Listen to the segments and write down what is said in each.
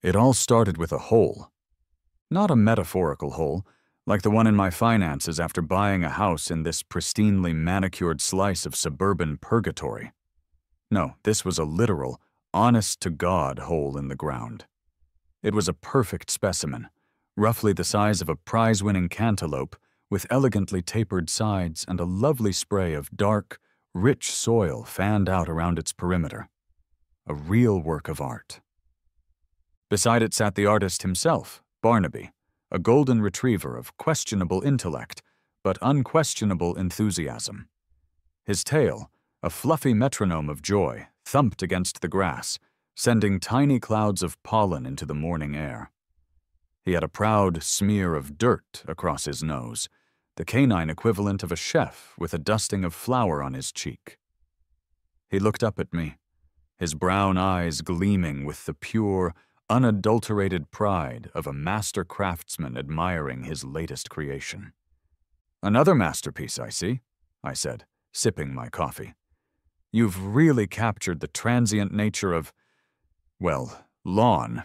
It all started with a hole. Not a metaphorical hole, like the one in my finances after buying a house in this pristinely manicured slice of suburban purgatory. No, this was a literal, honest-to-God hole in the ground. It was a perfect specimen, roughly the size of a prize-winning cantaloupe, with elegantly tapered sides and a lovely spray of dark, rich soil fanned out around its perimeter. A real work of art. Beside it sat the artist himself, Barnaby, a golden retriever of questionable intellect, but unquestionable enthusiasm. His tail, a fluffy metronome of joy, thumped against the grass, sending tiny clouds of pollen into the morning air. He had a proud smear of dirt across his nose, the canine equivalent of a chef with a dusting of flour on his cheek. He looked up at me, his brown eyes gleaming with the pure, unadulterated pride of a master craftsman admiring his latest creation. "Another masterpiece, I see," I said, sipping my coffee. "You've really captured the transient nature of, well, lawn."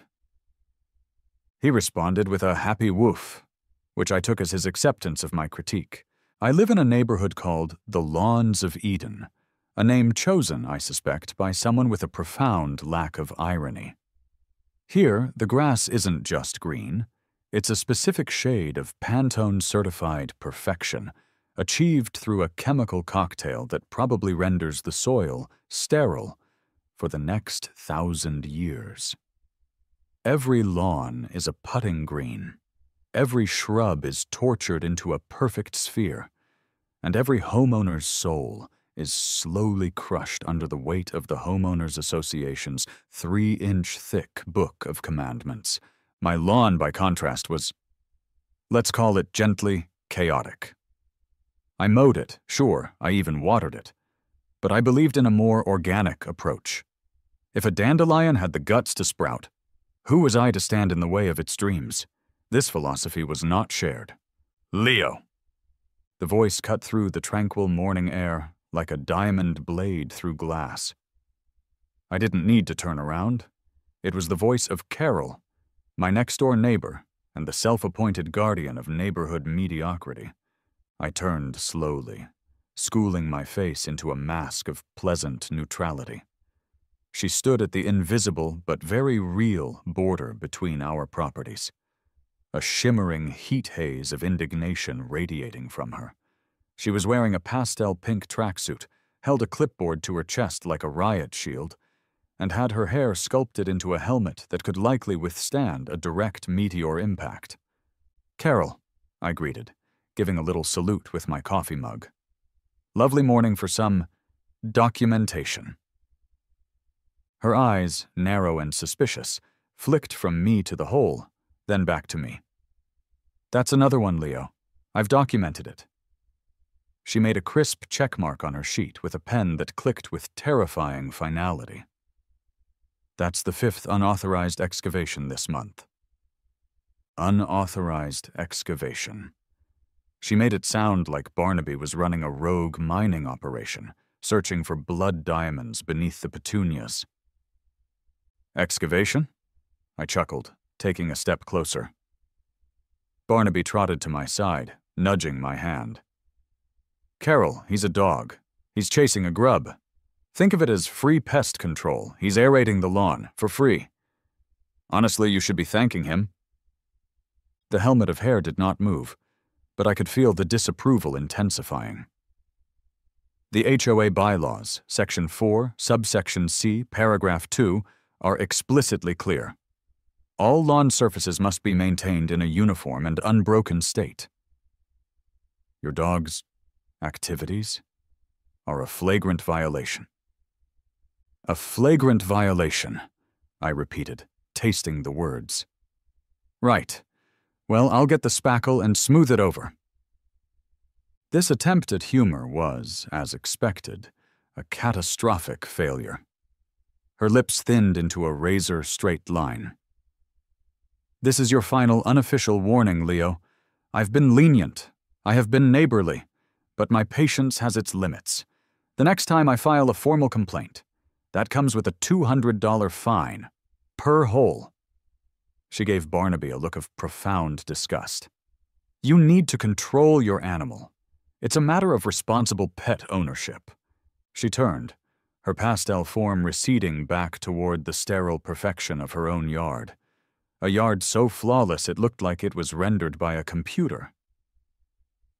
He responded with a happy woof, which I took as his acceptance of my critique. I live in a neighborhood called the Lawns of Eden, a name chosen, I suspect, by someone with a profound lack of irony. Here, the grass isn't just green. It's a specific shade of Pantone-certified perfection, achieved through a chemical cocktail that probably renders the soil sterile for the next 1,000 years. Every lawn is a putting green. Every shrub is tortured into a perfect sphere, and every homeowner's soul is slowly crushed under the weight of the Homeowners Association's 3-inch-thick book of commandments. My lawn, by contrast, was, let's call it gently, chaotic. I mowed it, sure, I even watered it, but I believed in a more organic approach. If a dandelion had the guts to sprout, who was I to stand in the way of its dreams? This philosophy was not shared. "Leo!" The voice cut through the tranquil morning air like a diamond blade through glass. I didn't need to turn around. It was the voice of Carol, my next-door neighbor and the self-appointed guardian of neighborhood mediocrity. I turned slowly, schooling my face into a mask of pleasant neutrality. She stood at the invisible but very real border between our properties, a shimmering heat haze of indignation radiating from her. She was wearing a pastel pink tracksuit, held a clipboard to her chest like a riot shield, and had her hair sculpted into a helmet that could likely withstand a direct meteor impact. "Carol," I greeted, giving a little salute with my coffee mug. "Lovely morning for some documentation." Her eyes, narrow and suspicious, flicked from me to the hole, then back to me. "That's another one, Leo. I've documented it." She made a crisp checkmark on her sheet with a pen that clicked with terrifying finality. "That's the 5th unauthorized excavation this month." Unauthorized excavation. She made it sound like Barnaby was running a rogue mining operation, searching for blood diamonds beneath the petunias. "Excavation?" I chuckled, taking a step closer. Barnaby trotted to my side, nudging my hand. "Carol, he's a dog. He's chasing a grub. Think of it as free pest control. He's aerating the lawn, for free. Honestly, you should be thanking him." The helmet of hair did not move, but I could feel the disapproval intensifying. The HOA bylaws, Section 4, Subsection C, Paragraph 2, are explicitly clear. All lawn surfaces must be maintained in a uniform and unbroken state. Your dog's activities are a flagrant violation. "A flagrant violation," I repeated, tasting the words. "Right. Well, I'll get the spackle and smooth it over." This attempt at humor was, as expected, a catastrophic failure. Her lips thinned into a razor-straight line. "This is your final unofficial warning, Leo. I've been lenient. I have been neighborly. But my patience has its limits. The next time I file a formal complaint, that comes with a $200 fine. Per hole." She gave Barnaby a look of profound disgust. "You need to control your animal. It's a matter of responsible pet ownership." She turned, her pastel form receding back toward the sterile perfection of her own yard. A yard so flawless it looked like it was rendered by a computer.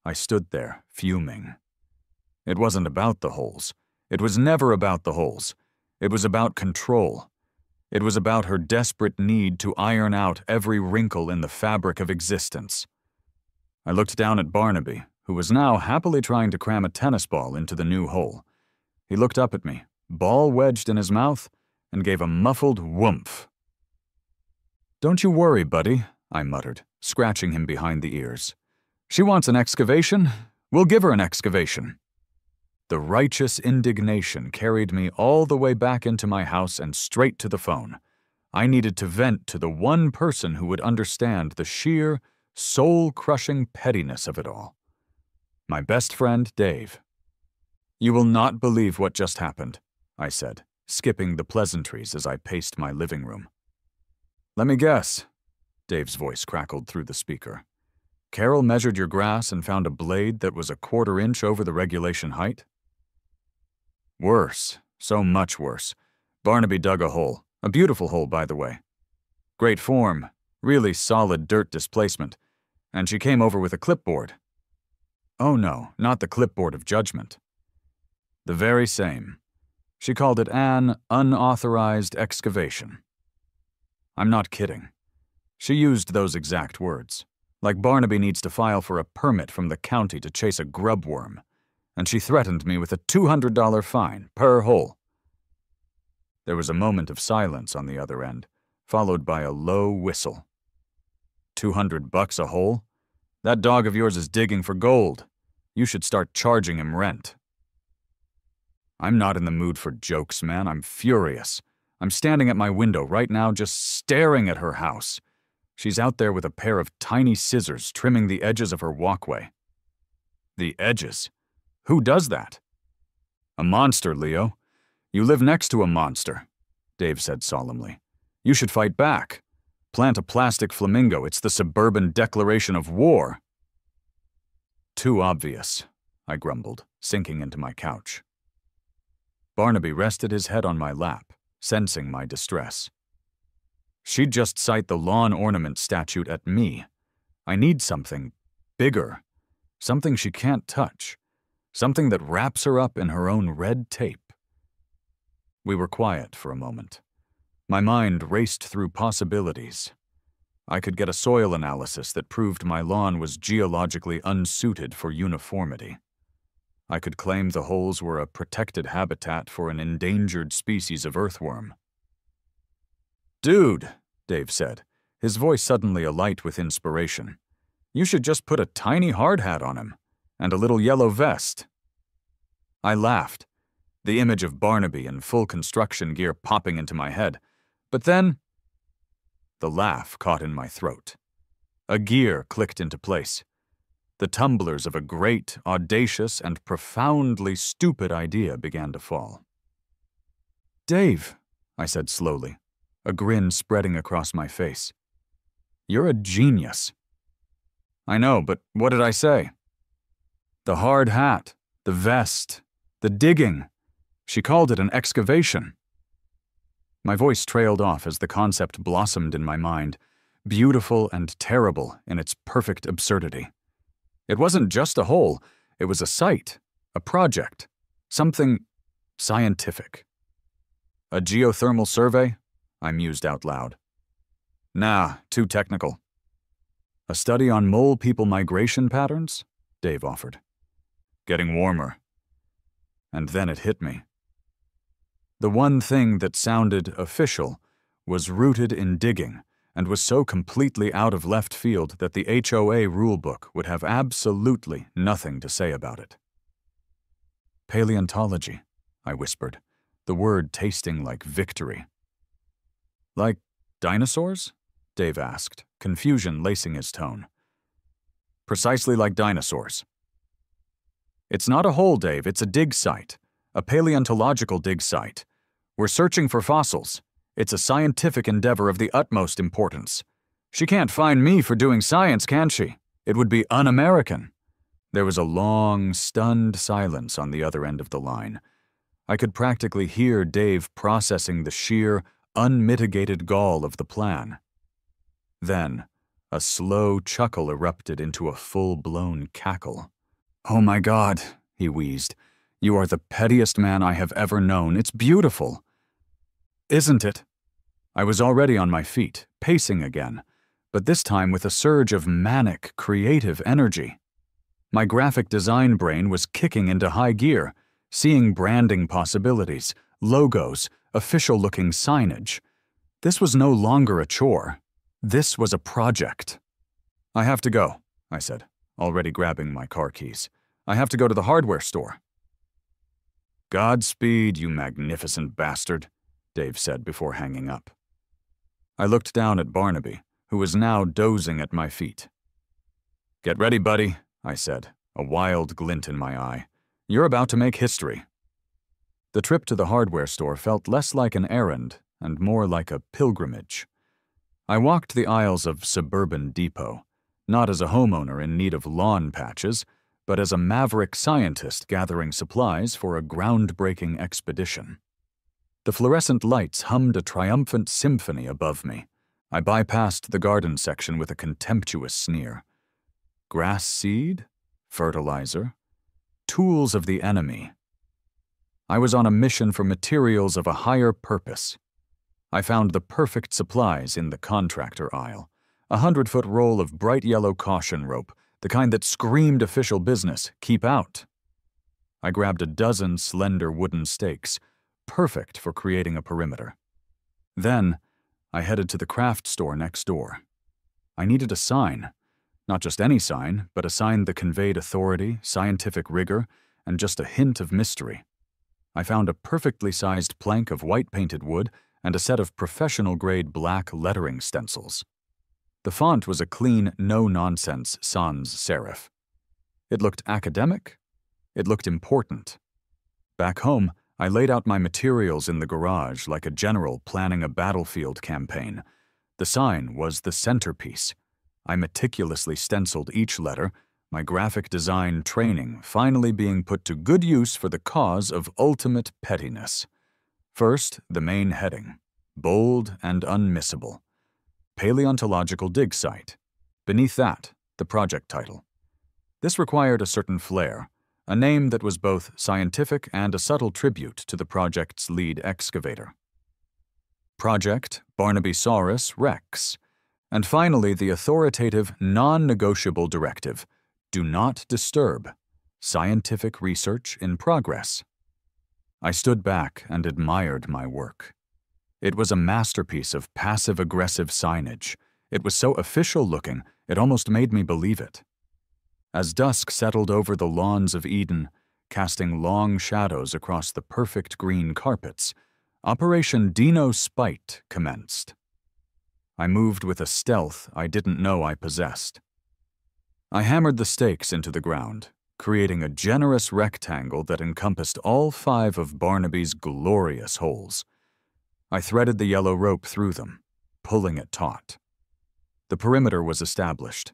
I stood there, fuming. It wasn't about the holes. It was never about the holes. It was about control. It was about her desperate need to iron out every wrinkle in the fabric of existence. I looked down at Barnaby, who was now happily trying to cram a tennis ball into the new hole. He looked up at me, ball wedged in his mouth, and gave a muffled whoomph. "Don't you worry, buddy," I muttered, scratching him behind the ears. "She wants an excavation. We'll give her an excavation." The righteous indignation carried me all the way back into my house and straight to the phone. I needed to vent to the one person who would understand the sheer, soul-crushing pettiness of it all. My best friend, Dave. "You will not believe what just happened," I said, skipping the pleasantries as I paced my living room. "Let me guess," Dave's voice crackled through the speaker. "Carol measured your grass and found a blade that was a quarter-inch over the regulation height?" "Worse. So much worse. Barnaby dug a hole. A beautiful hole, by the way. Great form. Really solid dirt displacement. And she came over with a clipboard." "Oh no, not the clipboard of judgment." "The very same. She called it an unauthorized excavation." I'm not kidding. She used those exact words. Like Barnaby needs to file for a permit from the county to chase a grubworm. And she threatened me with a $200 fine per hole. There was a moment of silence on the other end, followed by a low whistle. $200 a hole? That dog of yours is digging for gold. You should start charging him rent. I'm not in the mood for jokes, man. I'm furious. I'm standing at my window right now just staring at her house. She's out there with a pair of tiny scissors trimming the edges of her walkway. The edges? Who does that? A monster, Leo. You live next to a monster, Dave said solemnly. You should fight back. Plant a plastic flamingo. It's the suburban declaration of war. Too obvious, I grumbled, sinking into my couch. Barnaby rested his head on my lap, sensing my distress. She'd just cite the lawn ornament statute at me. I need something bigger, something she can't touch, something that wraps her up in her own red tape. We were quiet for a moment. My mind raced through possibilities. I could get a soil analysis that proved my lawn was geologically unsuited for uniformity. I could claim the holes were a protected habitat for an endangered species of earthworm. Dude, Dave said, his voice suddenly alight with inspiration. You should just put a tiny hard hat on him, and a little yellow vest. I laughed, the image of Barnaby in full construction gear popping into my head. But then, the laugh caught in my throat. A gear clicked into place. The tumblers of a great, audacious, and profoundly stupid idea began to fall. Dave, I said slowly, a grin spreading across my face. You're a genius. I know, but what did I say? The hard hat, the vest, the digging. She called it an excavation. My voice trailed off as the concept blossomed in my mind, beautiful and terrible in its perfect absurdity. It wasn't just a hole, it was a site, a project, something scientific. A geothermal survey? I mused out loud. Nah, too technical. A study on mole people migration patterns? Dave offered. Getting warmer. And then it hit me. The one thing that sounded official was rooted in digging and was so completely out of left field that the HOA rulebook would have absolutely nothing to say about it. Paleontology, I whispered, the word tasting like victory. Like dinosaurs? Dave asked, confusion lacing his tone. Precisely like dinosaurs. It's not a hole, Dave, it's a dig site. A paleontological dig site. We're searching for fossils. It's a scientific endeavor of the utmost importance. She can't find me for doing science, can she? It would be un-American." There was a long, stunned silence on the other end of the line. I could practically hear Dave processing the sheer, unmitigated gall of the plan. Then, a slow chuckle erupted into a full-blown cackle. "Oh my God," he wheezed. "You are the pettiest man I have ever known. It's beautiful." "Isn't it?" I was already on my feet, pacing again, but this time with a surge of manic, creative energy. My graphic design brain was kicking into high gear, seeing branding possibilities, logos, official-looking signage. This was no longer a chore. This was a project. "I have to go," I said, already grabbing my car keys. "I have to go to the hardware store." "Godspeed, you magnificent bastard," Dave said before hanging up. I looked down at Barnaby, who was now dozing at my feet. "Get ready, buddy," I said, a wild glint in my eye. "You're about to make history." The trip to the hardware store felt less like an errand and more like a pilgrimage. I walked the aisles of Suburban Depot, not as a homeowner in need of lawn patches, but as a maverick scientist gathering supplies for a groundbreaking expedition. The fluorescent lights hummed a triumphant symphony above me. I bypassed the garden section with a contemptuous sneer. Grass seed? Fertilizer? Tools of the enemy. I was on a mission for materials of a higher purpose. I found the perfect supplies in the contractor aisle. A 100-foot roll of bright yellow caution rope, the kind that screamed official business, keep out. I grabbed a dozen slender wooden stakes, perfect for creating a perimeter. Then, I headed to the craft store next door. I needed a sign. Not just any sign, but a sign that conveyed authority, scientific rigor, and just a hint of mystery. I found a perfectly sized plank of white-painted wood and a set of professional-grade black lettering stencils. The font was a clean, no-nonsense sans serif. It looked academic. It looked important. Back home, I laid out my materials in the garage like a general planning a battlefield campaign. The sign was the centerpiece. I meticulously stenciled each letter, my graphic design training finally being put to good use for the cause of ultimate pettiness. First, the main heading, bold and unmissable. Paleontological dig site. Beneath that, the project title. This required a certain flair, a name that was both scientific and a subtle tribute to the project's lead excavator. Project Barnabysaurus Rex. And finally, the authoritative, non-negotiable directive, do not disturb. Scientific research in progress. I stood back and admired my work. It was a masterpiece of passive-aggressive signage. It was so official-looking, it almost made me believe it. As dusk settled over the lawns of Eden, casting long shadows across the perfect green carpets, Operation Dino Spite commenced. I moved with a stealth I didn't know I possessed. I hammered the stakes into the ground, creating a generous rectangle that encompassed all 5 of Barnaby's glorious holes. I threaded the yellow rope through them, pulling it taut. The perimeter was established.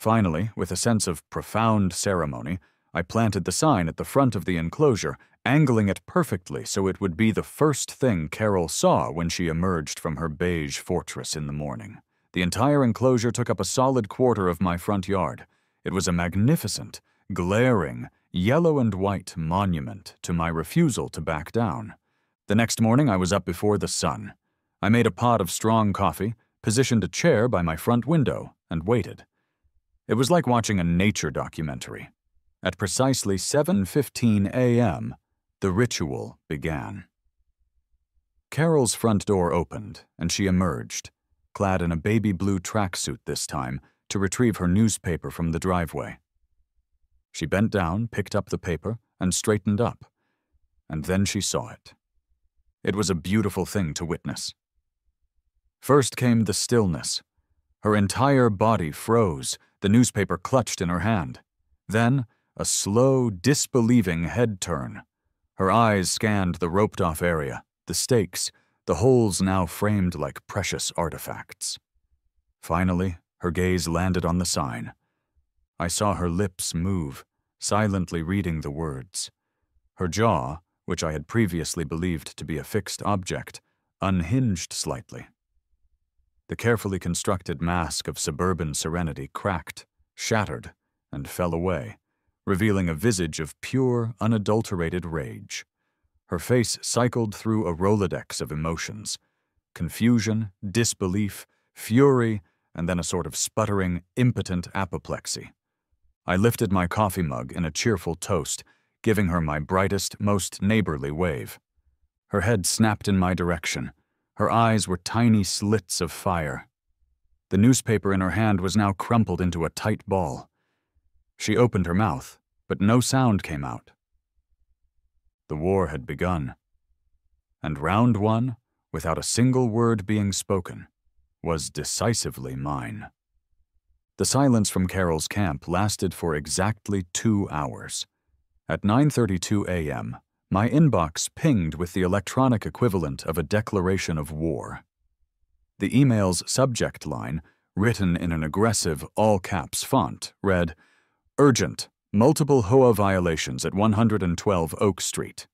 Finally, with a sense of profound ceremony, I planted the sign at the front of the enclosure, angling it perfectly so it would be the first thing Carol saw when she emerged from her beige fortress in the morning. The entire enclosure took up a solid quarter of my front yard. It was a magnificent, glaring, yellow and white monument to my refusal to back down. The next morning I was up before the sun. I made a pot of strong coffee, positioned a chair by my front window, and waited. It was like watching a nature documentary. At precisely 7:15 a.m., the ritual began. Carol's front door opened, and she emerged, clad in a baby blue tracksuit this time, to retrieve her newspaper from the driveway. She bent down, picked up the paper, and straightened up. And then she saw it. It was a beautiful thing to witness. First came the stillness. Her entire body froze, the newspaper clutched in her hand. Then, a slow, disbelieving head turn. Her eyes scanned the roped-off area, the stakes, the holes now framed like precious artifacts. Finally, her gaze landed on the sign. I saw her lips move, silently reading the words. Her jaw, which I had previously believed to be a fixed object, unhinged slightly. The carefully constructed mask of suburban serenity cracked, shattered, and fell away, revealing a visage of pure, unadulterated rage. Her face cycled through a Rolodex of emotions: confusion, disbelief, fury, and then a sort of sputtering, impotent apoplexy. I lifted my coffee mug in a cheerful toast, giving her my brightest, most neighborly wave. Her head snapped in my direction. Her eyes were tiny slits of fire. The newspaper in her hand was now crumpled into a tight ball. She opened her mouth, but no sound came out. The war had begun. And round one, without a single word being spoken, was decisively mine. The silence from Carol's camp lasted for exactly 2 hours. At 9:32 a.m., my inbox pinged with the electronic equivalent of a declaration of war. The email's subject line, written in an aggressive, all-caps font, read, "Urgent, multiple HOA violations at 112 Oak Street."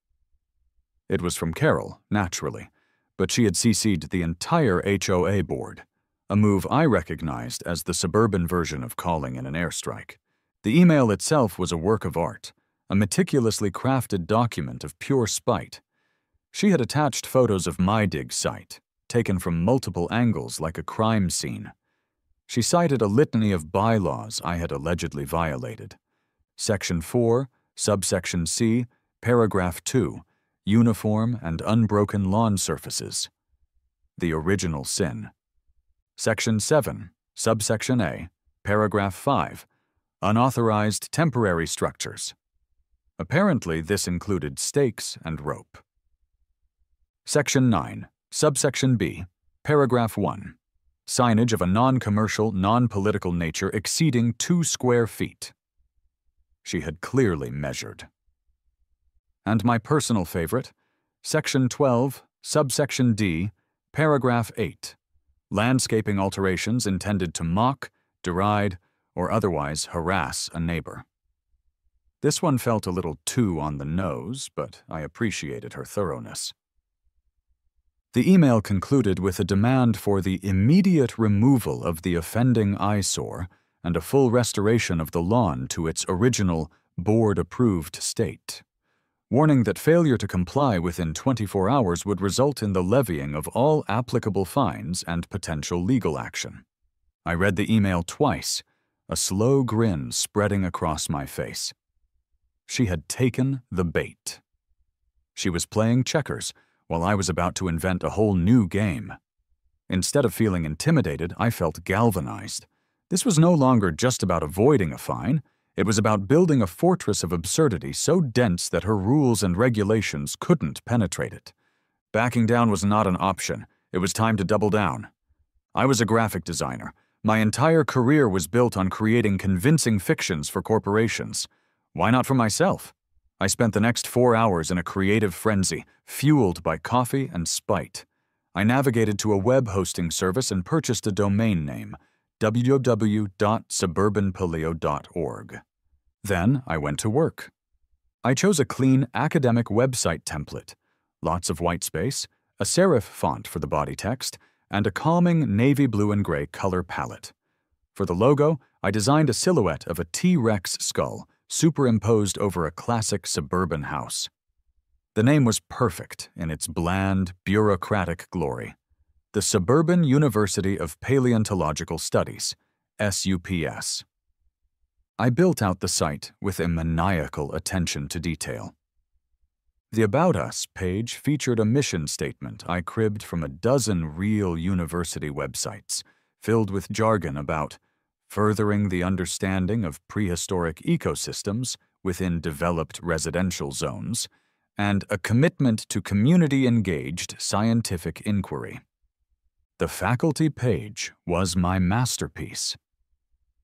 It was from Carol, naturally, but she had CC'd the entire HOA board, a move I recognized as the suburban version of calling in an airstrike. The email itself was a work of art, a meticulously crafted document of pure spite. She had attached photos of my dig site, taken from multiple angles like a crime scene. She cited a litany of bylaws I had allegedly violated. Section 4, subsection C, paragraph 2, uniform and unbroken lawn surfaces. The original sin. Section 7, subsection A, paragraph 5, unauthorized temporary structures. Apparently, this included stakes and rope. Section 9, subsection B, paragraph 1, signage of a non-commercial, non-political nature exceeding 2 square feet. She had clearly measured. And my personal favorite, Section 12, subsection D, paragraph 8, landscaping alterations intended to mock, deride, or otherwise harass a neighbor. This one felt a little too on the nose, but I appreciated her thoroughness. The email concluded with a demand for the immediate removal of the offending eyesore and a full restoration of the lawn to its original, board-approved state, warning that failure to comply within 24 hours would result in the levying of all applicable fines and potential legal action. I read the email twice, a slow grin spreading across my face. She had taken the bait. She was playing checkers while I was about to invent a whole new game. Instead of feeling intimidated, I felt galvanized. This was no longer just about avoiding a fine. It was about building a fortress of absurdity so dense that her rules and regulations couldn't penetrate it. Backing down was not an option. It was time to double down. I was a graphic designer. My entire career was built on creating convincing fictions for corporations. Why not for myself? I spent the next 4 hours in a creative frenzy, fueled by coffee and spite. I navigated to a web hosting service and purchased a domain name, www.suburbanpaleo.org. Then I went to work. I chose a clean academic website template, lots of white space, a serif font for the body text, and a calming navy blue and gray color palette. For the logo, I designed a silhouette of a T-Rex skull superimposed over a classic suburban house. The name was perfect in its bland, bureaucratic glory. The Suburban University of Paleontological Studies, SUPS. I built out the site with a maniacal attention to detail. The About Us page featured a mission statement I cribbed from a dozen real university websites, filled with jargon about furthering the understanding of prehistoric ecosystems within developed residential zones, and a commitment to community-engaged scientific inquiry. The faculty page was my masterpiece.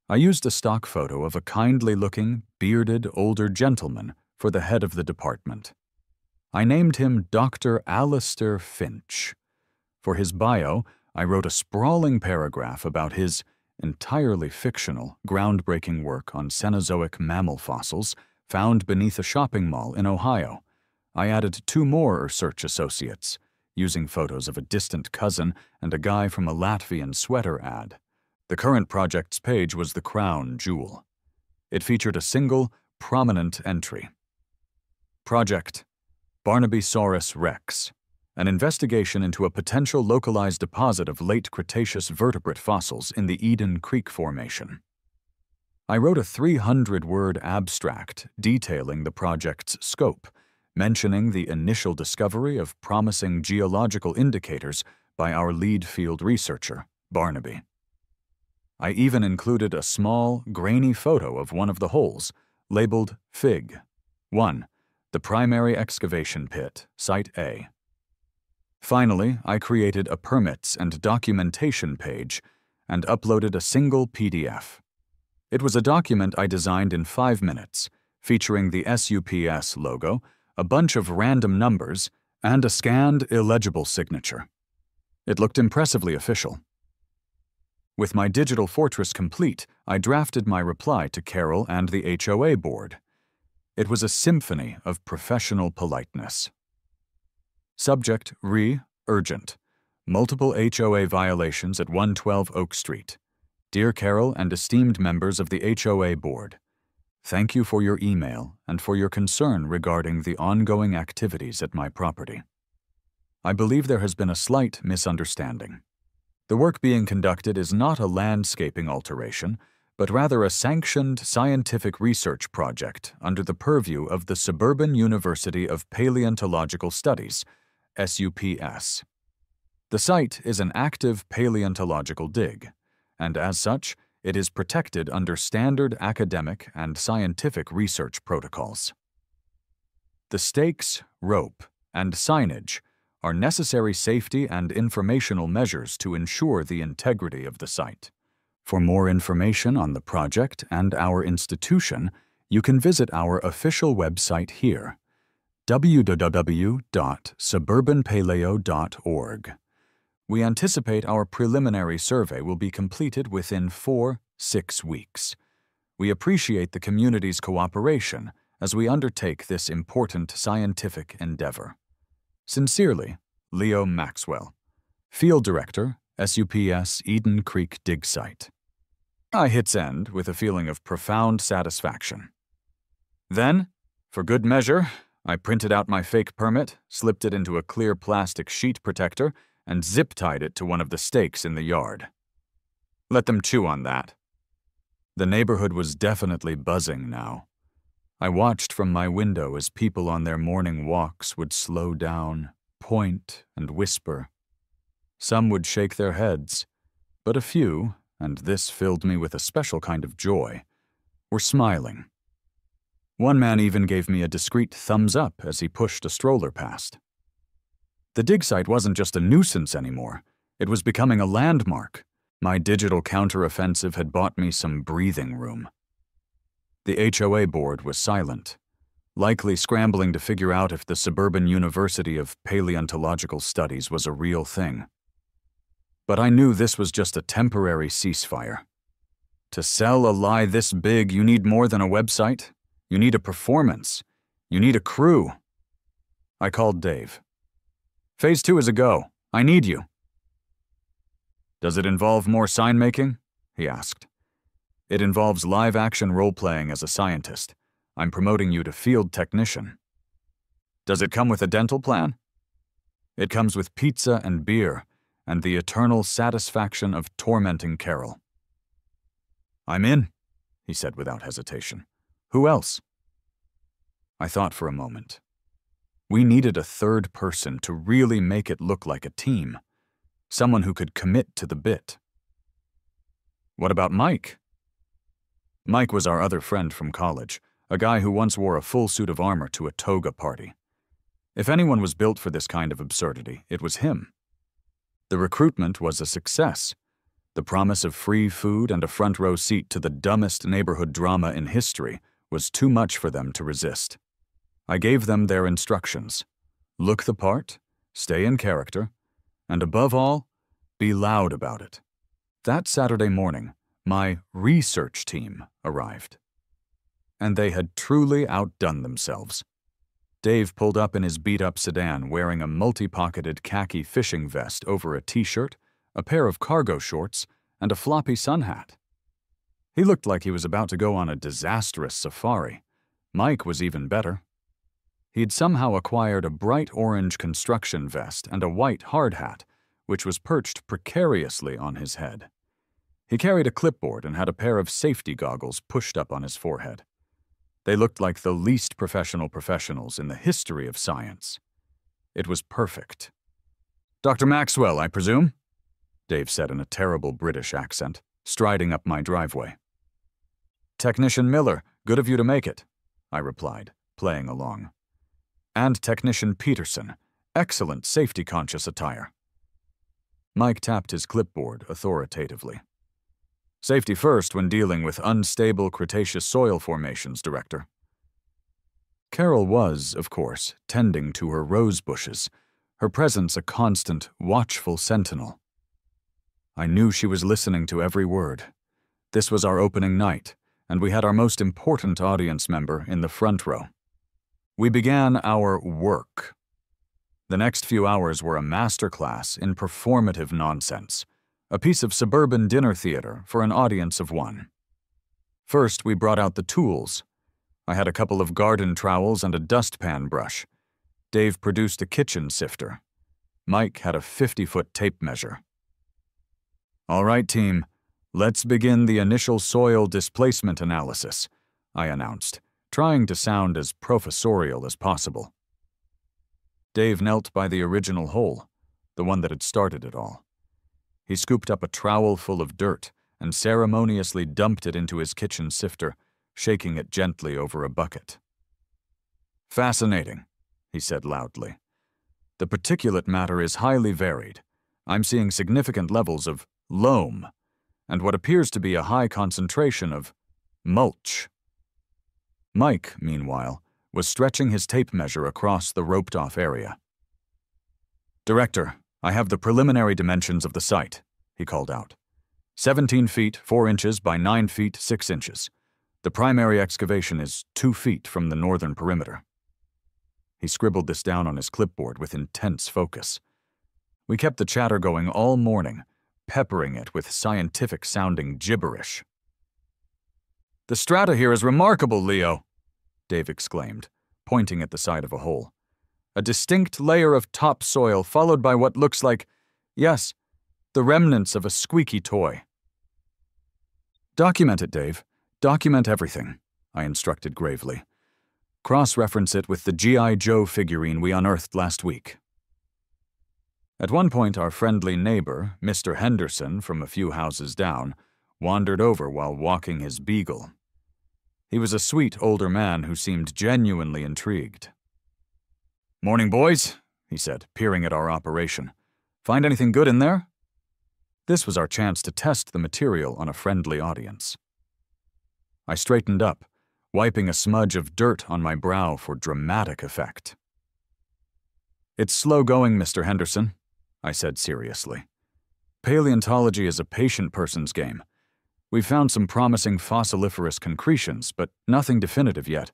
I used a stock photo of a kindly-looking, bearded older gentleman for the head of the department. I named him Dr. Alistair Finch. For his bio, I wrote a sprawling paragraph about his entirely fictional, groundbreaking work on Cenozoic mammal fossils found beneath a shopping mall in Ohio. I added 2 more research associates, using photos of a distant cousin and a guy from a Latvian sweater ad. The current project's page was the crown jewel. It featured a single, prominent entry. Project Barnabysaurus rex, an investigation into a potential localized deposit of late Cretaceous vertebrate fossils in the Eden Creek Formation. I wrote a 300-word abstract detailing the project's scope, mentioning the initial discovery of promising geological indicators by our lead field researcher, Barnaby. I even included a small, grainy photo of one of the holes, labeled Fig. 1. The primary excavation pit, Site A. Finally, I created a permits and documentation page and uploaded a single PDF. It was a document I designed in 5 minutes, featuring the SUPS logo, a bunch of random numbers, and a scanned, illegible signature. It looked impressively official. With my digital fortress complete, I drafted my reply to Carol and the HOA board. It was a symphony of professional politeness. Subject: urgent. Multiple HOA violations at 112 Oak Street. Dear Carol and esteemed members of the HOA board, thank you for your email and for your concern regarding the ongoing activities at my property. I believe there has been a slight misunderstanding. The work being conducted is not a landscaping alteration, but rather a sanctioned scientific research project under the purview of the Suburban University of Paleontological Studies, SUPS. The site is an active paleontological dig, and as such, it is protected under standard academic and scientific research protocols. The stakes, rope, and signage are necessary safety and informational measures to ensure the integrity of the site. For more information on the project and our institution, you can visit our official website here, www.suburbanpaleo.org. We anticipate our preliminary survey will be completed within 4-6 weeks. We appreciate the community's cooperation as we undertake this important scientific endeavor. Sincerely, Leo Maxwell, Field Director, SUPS Eden Creek Dig Site. I hit send with a feeling of profound satisfaction. Then, for good measure, I printed out my fake permit, slipped it into a clear plastic sheet protector, and zip-tied it to one of the stakes in the yard. Let them chew on that. The neighborhood was definitely buzzing now. I watched from my window as people on their morning walks would slow down, point, and whisper. Some would shake their heads, but a few, and this filled me with a special kind of joy, were smiling. One man even gave me a discreet thumbs up as he pushed a stroller past. The dig site wasn't just a nuisance anymore. It was becoming a landmark. My digital counteroffensive had bought me some breathing room. The HOA board was silent, likely scrambling to figure out if the Suburban University of Paleontological Studies was a real thing. But I knew this was just a temporary ceasefire. To sell a lie this big, you need more than a website. You need a performance. You need a crew. I called Dave. Phase 2 is a go. I need you. Does it involve more sign-making? He asked. It involves live-action role-playing as a scientist. I'm promoting you to field technician. Does it come with a dental plan? It comes with pizza and beer, and the eternal satisfaction of tormenting Carol. I'm in, he said without hesitation. Who else? I thought for a moment. We needed a third person to really make it look like a team. Someone who could commit to the bit. What about Mike? Mike was our other friend from college, a guy who once wore a full suit of armor to a toga party. If anyone was built for this kind of absurdity, it was him. The recruitment was a success. The promise of free food and a front-row seat to the dumbest neighborhood drama in history was too much for them to resist. I gave them their instructions. Look the part, stay in character, and above all, Be loud about it. That Saturday morning, my research team arrived. And they had truly outdone themselves. Dave pulled up in his beat-up sedan wearing a multi-pocketed khaki fishing vest over a t-shirt, a pair of cargo shorts, and a floppy sun hat. He looked like he was about to go on a disastrous safari. Mike was even better. He'd somehow acquired a bright orange construction vest and a white hard hat, which was perched precariously on his head. He carried a clipboard and had a pair of safety goggles pushed up on his forehead. They looked like the least professional professionals in the history of science. It was perfect. "Dr. Maxwell, I presume?" Dave said in a terrible British accent, striding up my driveway. "Technician Miller, good of you to make it," I replied, playing along. "And Technician Peterson, excellent safety-conscious attire." Mike tapped his clipboard authoritatively. "Safety first when dealing with unstable Cretaceous soil formations, Director." Carol was, of course, tending to her rose bushes, her presence a constant, watchful sentinel. I knew she was listening to every word. This was our opening night, and we had our most important audience member in the front row. We began our work. The next few hours were a masterclass in performative nonsense, a piece of suburban dinner theater for an audience of one. First, we brought out the tools. I had a couple of garden trowels and a dustpan brush. Dave produced a kitchen sifter. Mike had a 50-foot tape measure. "All right, team, let's begin the initial soil displacement analysis," I announced, trying to sound as professorial as possible. Dave knelt by the original hole, the one that had started it all. He scooped up a trowel full of dirt and ceremoniously dumped it into his kitchen sifter, shaking it gently over a bucket. "Fascinating," he said loudly. "The particulate matter is highly varied. I'm seeing significant levels of loam, and what appears to be a high concentration of mulch." Mike, meanwhile, was stretching his tape measure across the roped-off area. "Director, I have the preliminary dimensions of the site," he called out. 17 feet, 4 inches by 9 feet, 6 inches. The primary excavation is 2 feet from the northern perimeter. He scribbled this down on his clipboard with intense focus. We kept the chatter going all morning, peppering it with scientific-sounding gibberish. "The strata here is remarkable, Leo," Dave exclaimed, pointing at the side of a hole. "A distinct layer of topsoil followed by what looks like, yes, the remnants of a squeaky toy." "Document it, Dave. Document everything," I instructed gravely. "Cross-reference it with the G.I. Joe figurine we unearthed last week." At one point, our friendly neighbor, Mr. Henderson, from a few houses down, wandered over while walking his beagle. He was a sweet older man who seemed genuinely intrigued. "Morning, boys," he said, peering at our operation. "Find anything good in there?" This was our chance to test the material on a friendly audience. I straightened up, wiping a smudge of dirt on my brow for dramatic effect. "It's slow going, Mr. Henderson," I said seriously. "Paleontology is a patient person's game. We've found some promising fossiliferous concretions, but nothing definitive yet.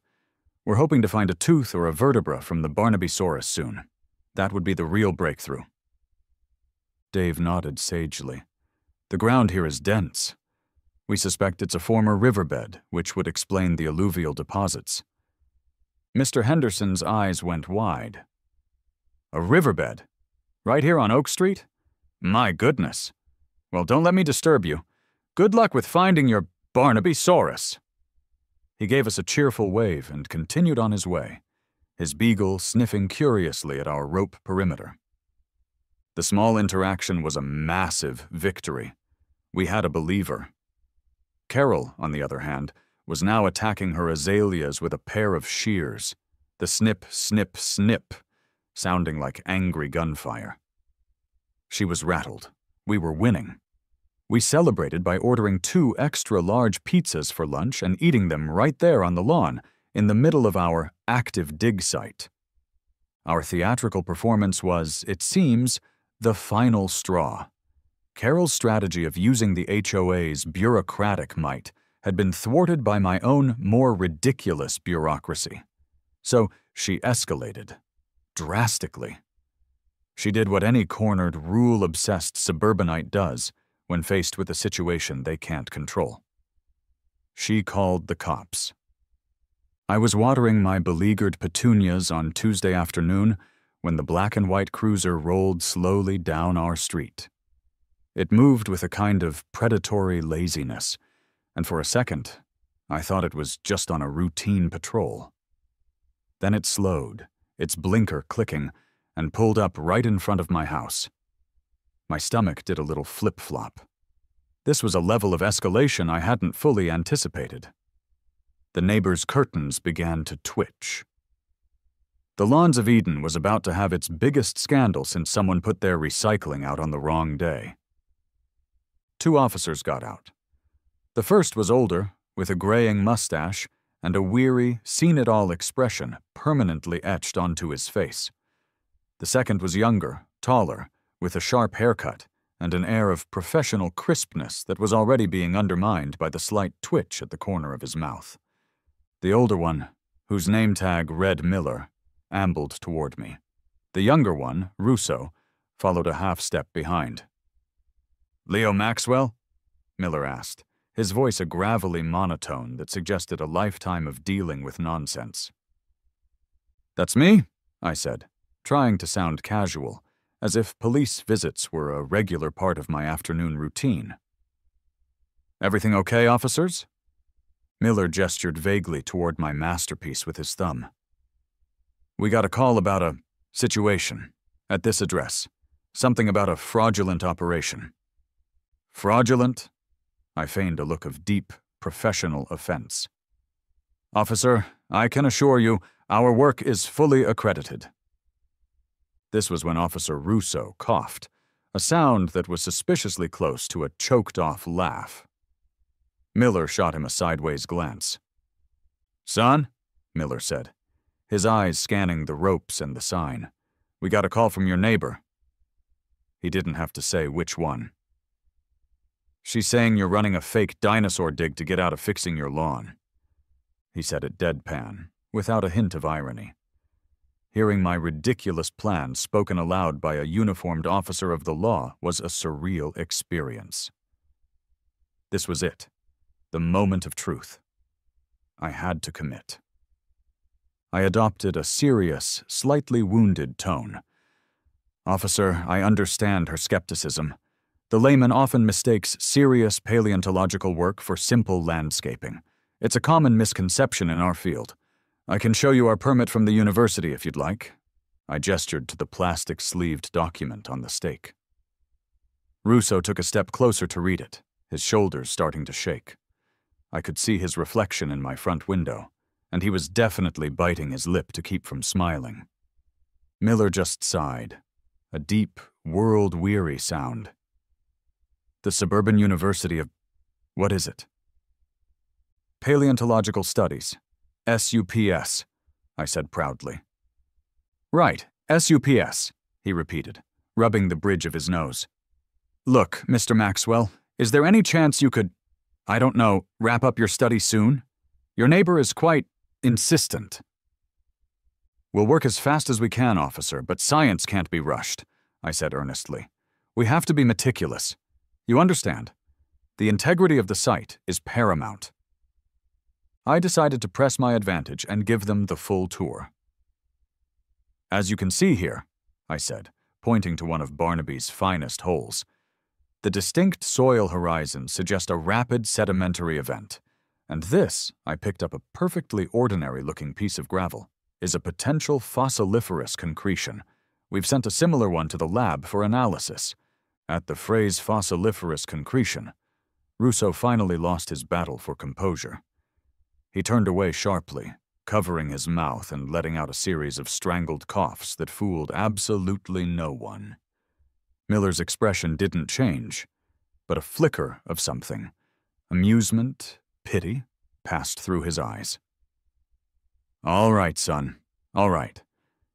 We're hoping to find a tooth or a vertebra from the Barnabysaurus soon. That would be the real breakthrough." Dave nodded sagely. "The ground here is dense. We suspect it's a former riverbed, which would explain the alluvial deposits." Mr. Henderson's eyes went wide. "A riverbed? Right here on Oak Street? My goodness. Well, don't let me disturb you. Good luck with finding your Barnabysaurus." He gave us a cheerful wave and continued on his way, his beagle sniffing curiously at our rope perimeter. The small interaction was a massive victory. We had a believer. Carol, on the other hand, was now attacking her azaleas with a pair of shears, the snip, snip, snip, sounding like angry gunfire. She was rattled. We were winning. We celebrated by ordering 2 extra large pizzas for lunch and eating them right there on the lawn, in the middle of our active dig site. Our theatrical performance was, it seems, the final straw. Carol's strategy of using the HOA's bureaucratic might had been thwarted by my own more ridiculous bureaucracy. So she escalated, drastically. She did what any cornered, rule-obsessed suburbanite does when faced with a situation they can't control. She called the cops. I was watering my beleaguered petunias on Tuesday afternoon when the black and white cruiser rolled slowly down our street. It moved with a kind of predatory laziness, and for a second, I thought it was just on a routine patrol. Then it slowed, its blinker clicking, and pulled up right in front of my house. My stomach did a little flip-flop. This was a level of escalation I hadn't fully anticipated. The neighbor's curtains began to twitch. The Lawns of Eden was about to have its biggest scandal since someone put their recycling out on the wrong day. 2 officers got out. The first was older, with a graying mustache and a weary, seen-it-all expression permanently etched onto his face. The second was younger, taller, with a sharp haircut and an air of professional crispness that was already being undermined by the slight twitch at the corner of his mouth. The older one, whose name tag read Miller, ambled toward me. The younger one, Russo, followed a half-step behind. "Leo Maxwell?" Miller asked, his voice a gravelly monotone that suggested a lifetime of dealing with nonsense. "That's me," I said, trying to sound casual, as if police visits were a regular part of my afternoon routine. "Everything okay, officers?" Miller gestured vaguely toward my masterpiece with his thumb. "We got a call about a situation at this address. Something about a fraudulent operation." "Fraudulent?" I feigned a look of deep, professional offense. "Officer, I can assure you our work is fully accredited." This was when Officer Russo coughed, a sound that was suspiciously close to a choked-off laugh. Miller shot him a sideways glance. "Son," Miller said, his eyes scanning the ropes and the sign, "we got a call from your neighbor." He didn't have to say which one. "She's saying you're running a fake dinosaur dig to get out of fixing your lawn." He said it deadpan, without a hint of irony. Hearing my ridiculous plan spoken aloud by a uniformed officer of the law was a surreal experience. This was it, the moment of truth. I had to commit. I adopted a serious, slightly wounded tone. "Officer, I understand her skepticism. The layman often mistakes serious paleontological work for simple landscaping. It's a common misconception in our field. I can show you our permit from the university if you'd like." I gestured to the plastic-sleeved document on the stake. Russo took a step closer to read it, his shoulders starting to shake. I could see his reflection in my front window, and he was definitely biting his lip to keep from smiling. Miller just sighed, a deep, world-weary sound. "The Suburban University of... what is it?" "Paleontological Studies. SUPS," I said proudly. "Right, SUPS," he repeated, rubbing the bridge of his nose. "Look, Mr. Maxwell, is there any chance you could, I don't know, wrap up your study soon? Your neighbor is quite insistent." "We'll work as fast as we can, officer, but science can't be rushed," I said earnestly. "We have to be meticulous. You understand? The integrity of the site is paramount." I decided to press my advantage and give them the full tour. "As you can see here," I said, pointing to one of Barnaby's finest holes, "the distinct soil horizons suggest a rapid sedimentary event, and this," I picked up a perfectly ordinary-looking piece of gravel, "is a potential fossiliferous concretion. We've sent a similar one to the lab for analysis." At the phrase fossiliferous concretion, Russo finally lost his battle for composure. He turned away sharply, covering his mouth and letting out a series of strangled coughs that fooled absolutely no one. Miller's expression didn't change, but a flicker of something, amusement, pity, passed through his eyes. "All right, son, all right.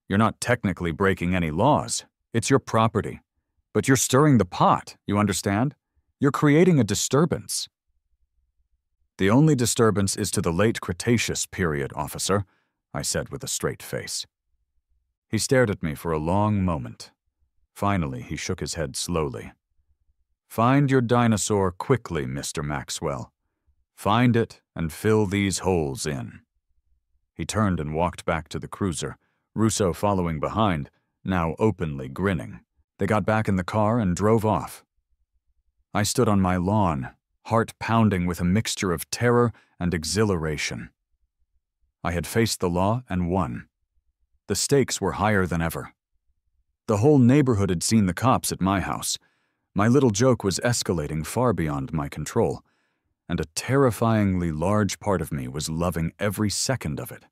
You're not technically breaking any laws. It's your property. But you're stirring the pot, you understand? You're creating a disturbance. The only disturbance is to the late Cretaceous period, officer, I said with a straight face. He stared at me for a long moment. Finally, he shook his head slowly. Find your dinosaur quickly, Mr. Maxwell. Find it and fill these holes in. He turned and walked back to the cruiser, Russo following behind, now openly grinning. They got back in the car and drove off. I stood on my lawn, heart pounding with a mixture of terror and exhilaration. I had faced the law and won. The stakes were higher than ever. The whole neighborhood had seen the cops at my house. My little joke was escalating far beyond my control, and a terrifyingly large part of me was loving every second of it.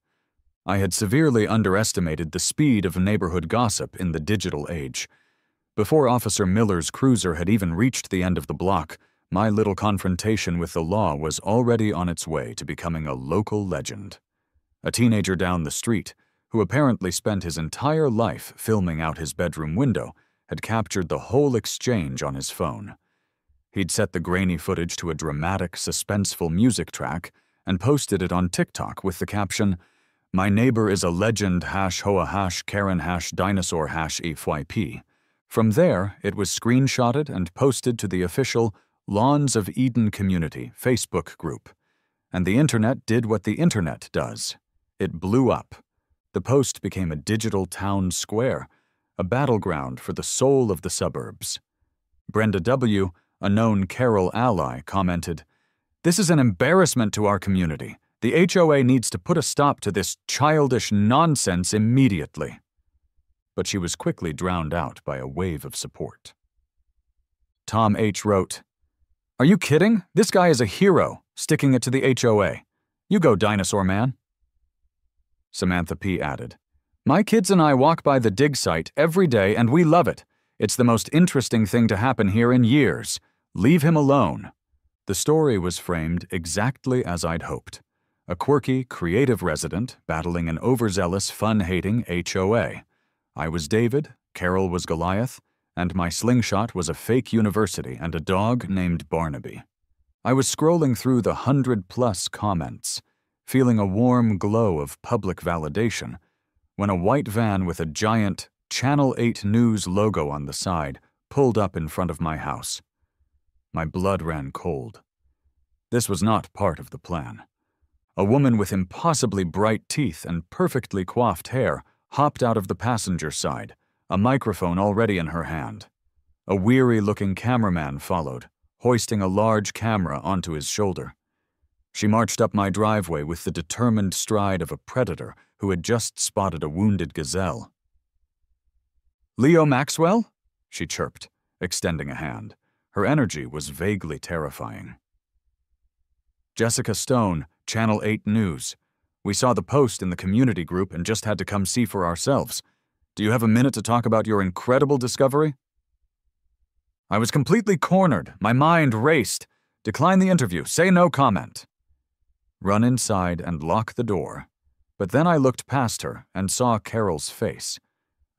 I had severely underestimated the speed of neighborhood gossip in the digital age. Before Officer Miller's cruiser had even reached the end of the block, my little confrontation with the law was already on its way to becoming a local legend. A teenager down the street, who apparently spent his entire life filming out his bedroom window, had captured the whole exchange on his phone. He'd set the grainy footage to a dramatic, suspenseful music track and posted it on TikTok with the caption, "My neighbor is a legend #hoa Karen #dinosaur #FYP." From there, it was screenshotted and posted to the official Lawns of Eden Community Facebook group. And the internet did what the internet does. It blew up. The post became a digital town square, a battleground for the soul of the suburbs. Brenda W., a known Carol ally, commented, "This is an embarrassment to our community. The HOA needs to put a stop to this childish nonsense immediately." But she was quickly drowned out by a wave of support. Tom H. wrote, "Are you kidding? This guy is a hero, sticking it to the HOA. You go, dinosaur man." Samantha P. added, "My kids and I walk by the dig site every day and we love it. It's the most interesting thing to happen here in years. Leave him alone." The story was framed exactly as I'd hoped. A quirky, creative resident battling an overzealous, fun-hating HOA. I was David, Carol was Goliath, and my slingshot was a fake university and a dog named Barnaby. I was scrolling through the 100+ comments, feeling a warm glow of public validation, when a white van with a giant Channel 8 News logo on the side pulled up in front of my house. My blood ran cold. This was not part of the plan. A woman with impossibly bright teeth and perfectly coiffed hair hopped out of the passenger side, a microphone already in her hand. A weary-looking cameraman followed, hoisting a large camera onto his shoulder. She marched up my driveway with the determined stride of a predator who had just spotted a wounded gazelle. "Leo Maxwell?" she chirped, extending a hand. Her energy was vaguely terrifying. "Jessica Stone, Channel 8 News. We saw the post in the community group and just had to come see for ourselves. Do you have a minute to talk about your incredible discovery?" I was completely cornered. My mind raced. Decline the interview. Say no comment. Run inside and lock the door. But then I looked past her and saw Carol's face.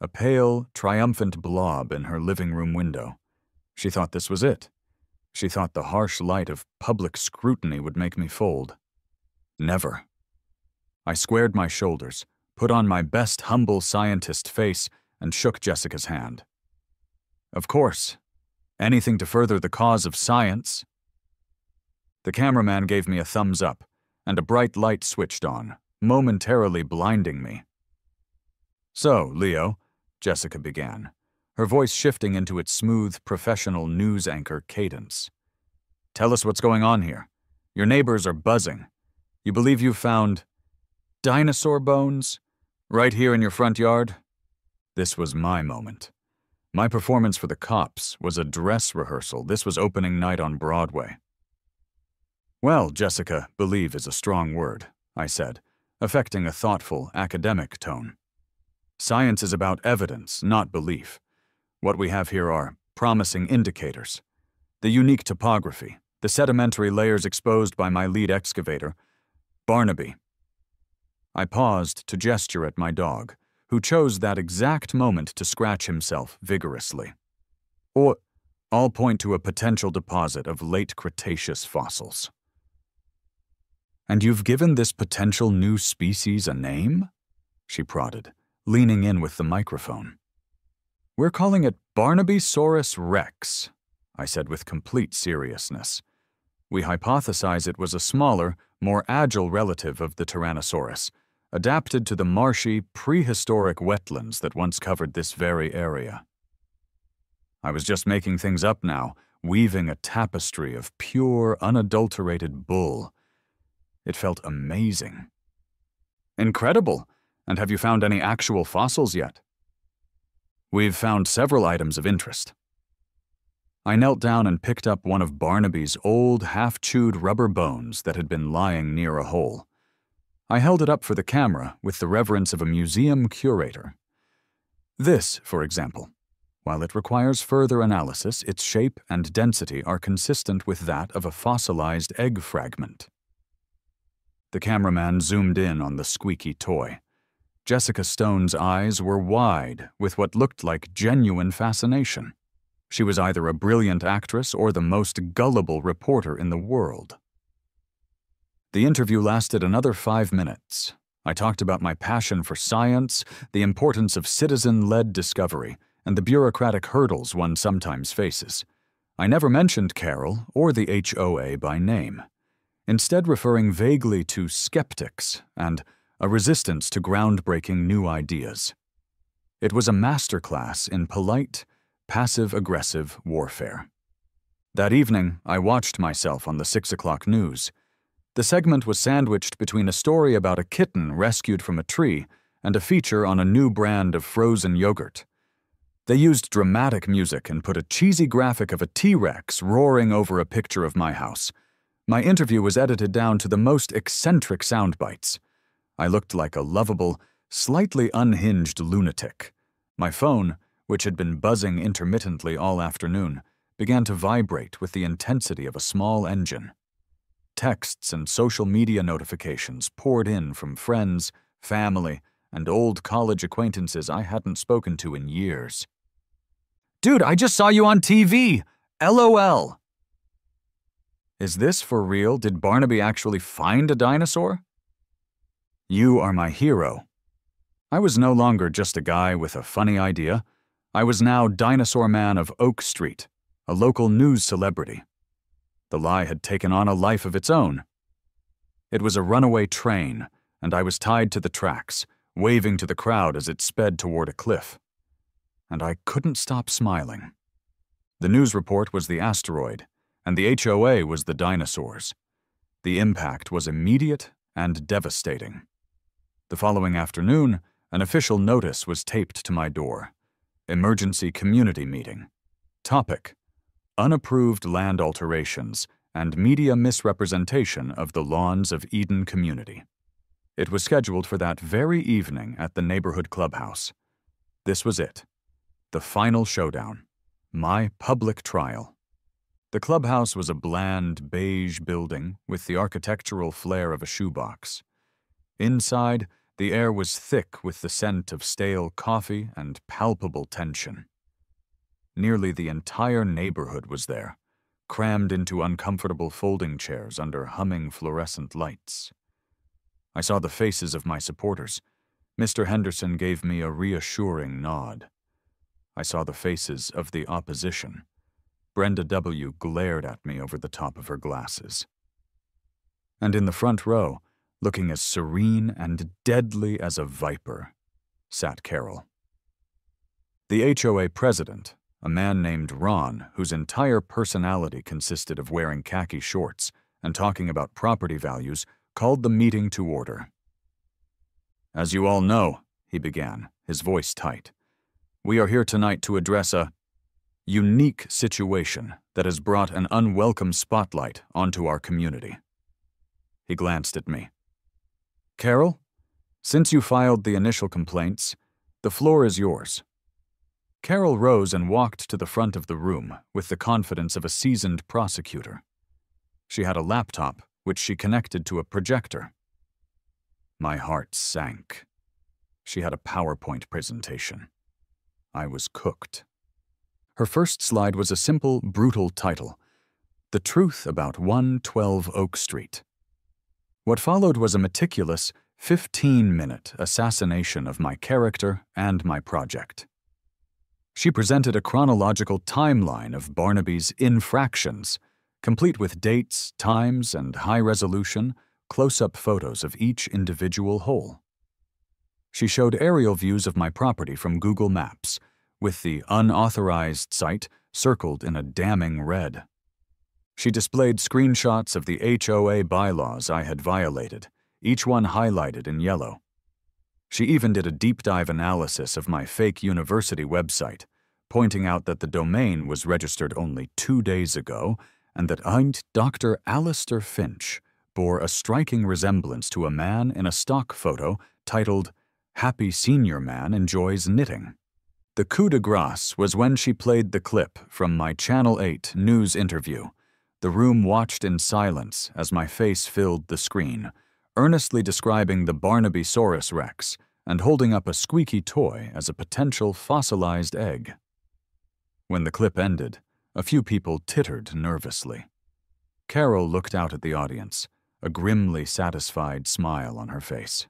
A pale, triumphant blob in her living room window. She thought this was it. She thought the harsh light of public scrutiny would make me fold. Never. I squared my shoulders, put on my best humble scientist face, and shook Jessica's hand. Of course. Anything to further the cause of science. The cameraman gave me a thumbs up, and a bright light switched on, momentarily blinding me. "So, Leo," Jessica began, her voice shifting into its smooth, professional news anchor cadence. "Tell us what's going on here. Your neighbors are buzzing. You believe you found dinosaur bones right here in your front yard?" This was my moment. My performance for the cops was a dress rehearsal. This was opening night on Broadway. "Well, Jessica, believe is a strong word," I said, affecting a thoughtful, academic tone. "Science is about evidence, not belief. What we have here are promising indicators. The unique topography, the sedimentary layers exposed by my lead excavator, Barnaby." I paused to gesture at my dog, who chose that exact moment to scratch himself vigorously. Or I'll point to a potential deposit of late Cretaceous fossils. And you've given this potential new species a name? She prodded, leaning in with the microphone. We're calling it Barnabysaurus rex, I said with complete seriousness. We hypothesize it was a smaller, more agile relative of the Tyrannosaurus, adapted to the marshy, prehistoric wetlands that once covered this very area. I was just making things up now, weaving a tapestry of pure, unadulterated bull. It felt amazing. Incredible! And have you found any actual fossils yet? We've found several items of interest. I knelt down and picked up one of Barnaby's old, half-chewed rubber bones that had been lying near a hole. I held it up for the camera with the reverence of a museum curator. This, for example, while it requires further analysis, its shape and density are consistent with that of a fossilized egg fragment. The cameraman zoomed in on the squeaky toy. Jessica Stone's eyes were wide with what looked like genuine fascination. She was either a brilliant actress or the most gullible reporter in the world. The interview lasted another 5 minutes. I talked about my passion for science, the importance of citizen-led discovery, and the bureaucratic hurdles one sometimes faces. I never mentioned Carol or the HOA by name, instead referring vaguely to skeptics and a resistance to groundbreaking new ideas. It was a masterclass in polite, passive-aggressive warfare. That evening, I watched myself on the 6 o'clock news. The segment was sandwiched between a story about a kitten rescued from a tree and a feature on a new brand of frozen yogurt. They used dramatic music and put a cheesy graphic of a T-Rex roaring over a picture of my house. My interview was edited down to the most eccentric sound bites. I looked like a lovable, slightly unhinged lunatic. My phone, which had been buzzing intermittently all afternoon, began to vibrate with the intensity of a small engine. Texts and social media notifications poured in from friends, family, and old college acquaintances I hadn't spoken to in years. "Dude, I just saw you on TV! LOL!" Is this for real? Did Barnaby actually find a dinosaur? You are my hero. I was no longer just a guy with a funny idea. I was now Dinosaur Man of Oak Street, a local news celebrity. The lie had taken on a life of its own. It was a runaway train, and I was tied to the tracks, waving to the crowd as it sped toward a cliff. And I couldn't stop smiling. The news report was the asteroid, and the HOA was the dinosaurs. The impact was immediate and devastating. The following afternoon, an official notice was taped to my door. Emergency community meeting. Topic: unapproved land alterations and media misrepresentation of the lawns of Eden community. It was scheduled for that very evening at the neighborhood clubhouse. This was it. The final showdown. My public trial. The clubhouse was a bland, beige building with the architectural flair of a shoebox. Inside, the air was thick with the scent of stale coffee and palpable tension. Nearly the entire neighborhood was there, crammed into uncomfortable folding chairs under humming fluorescent lights. I saw the faces of my supporters. Mr. Henderson gave me a reassuring nod. I saw the faces of the opposition. Brenda W. glared at me over the top of her glasses. And in the front row, looking as serene and deadly as a viper, sat Carol. The HOA president, a man named Ron, whose entire personality consisted of wearing khaki shorts and talking about property values, called the meeting to order. "As you all know," he began, his voice tight, "we are here tonight to address a unique situation that has brought an unwelcome spotlight onto our community." He glanced at me. "Carol, since you filed the initial complaints, the floor is yours." Carol rose and walked to the front of the room with the confidence of a seasoned prosecutor. She had a laptop, which she connected to a projector. My heart sank. She had a PowerPoint presentation. I was cooked. Her first slide was a simple, brutal title: The Truth About 112 Oak Street. What followed was a meticulous, 15-minute assassination of my character and my project. She presented a chronological timeline of Barnaby's infractions, complete with dates, times, and high-resolution, close-up photos of each individual hole. She showed aerial views of my property from Google Maps, with the unauthorized site circled in a damning red. She displayed screenshots of the HOA bylaws I had violated, each one highlighted in yellow. She even did a deep-dive analysis of my fake university website, pointing out that the domain was registered only 2 days ago and that Dr. Alistair Finch bore a striking resemblance to a man in a stock photo titled "Happy Senior Man Enjoys Knitting." The coup de grace was when she played the clip from my Channel 8 news interview. The room watched in silence as my face filled the screen, earnestly describing the Barnabysaurus Rex and holding up a squeaky toy as a potential fossilized egg. When the clip ended, a few people tittered nervously. Carol looked out at the audience, a grimly satisfied smile on her face.